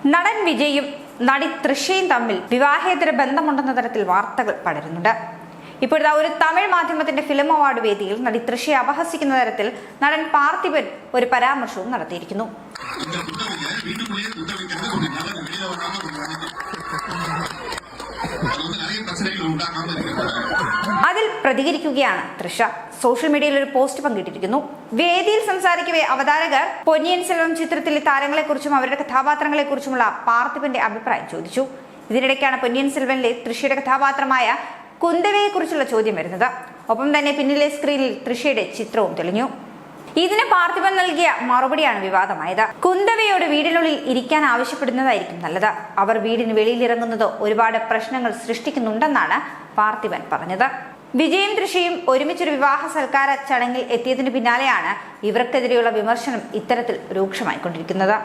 നടൻ വിജയും നടി തൃഷയും തമ്മിൽ വിവാഹേതര ബന്ധമുണ്ടെന്ന തരത്തിൽ വാർത്തകൾ പടരുന്നുണ്ട്. ഇപ്പോഴത്തെ ഒരു തമിഴ് മാധ്യമത്തിന്റെ ഫിലിം അവാർഡ് വേദിയിൽ നടി തൃഷയെ അപഹസിക്കുന്ന തരത്തിൽ നടൻ പാർത്ഥിപൻ ഒരു പരാമർശവും നടത്തിയിരിക്കുന്നു. അതിൽ പ്രതികരിക്കുകയാണ് തൃഷ. സോഷ്യൽ മീഡിയയിൽ ഒരു പോസ്റ്റ് പങ്കിട്ടിരിക്കുന്നു. വേദിയിൽ സംസാരിക്കവേ അവതാരകർ പൊന്നിയിൻ സെൽവം ചിത്രത്തിലെ താരങ്ങളെക്കുറിച്ചും അവരുടെ കഥാപാത്രങ്ങളെക്കുറിച്ചുമുള്ള പാർത്ഥിപന്റെ അഭിപ്രായം ചോദിച്ചു. ഇതിനിടയ്ക്കാണ് പൊന്നിയിൻ സെൽവനിലെ തൃഷയുടെ കഥാപാത്രമായ കുന്തവയെക്കുറിച്ചുള്ള ചോദ്യം വരുന്നത്. ഒപ്പം തന്നെ പിന്നിലെ സ്ക്രീനിൽ തൃഷയുടെ ചിത്രവും തെളിഞ്ഞു. ഇതിന് പാർത്ഥിപൻ നൽകിയ മറുപടിയാണ് വിവാദമായത്. കുന്തവയോട് വീടിനുള്ളിൽ ഇരിക്കാൻ ആവശ്യപ്പെടുന്നതായിരിക്കും നല്ലത്. അവർ വീടിന് വെളിയിലിറങ്ങുന്നത് ഒരുപാട് പ്രശ്നങ്ങൾ സൃഷ്ടിക്കുന്നുണ്ടെന്നാണ് പാർത്ഥിപൻ പറഞ്ഞത്. വിജയും തൃഷയും ഒരുമിച്ചൊരു വിവാഹ സൽക്കാര ചടങ്ങിൽ എത്തിയതിന് പിന്നാലെയാണ് ഇവർക്കെതിരെയുള്ള വിമർശനം ഇത്തരത്തിൽ രൂക്ഷമായിക്കൊണ്ടിരിക്കുന്നത്.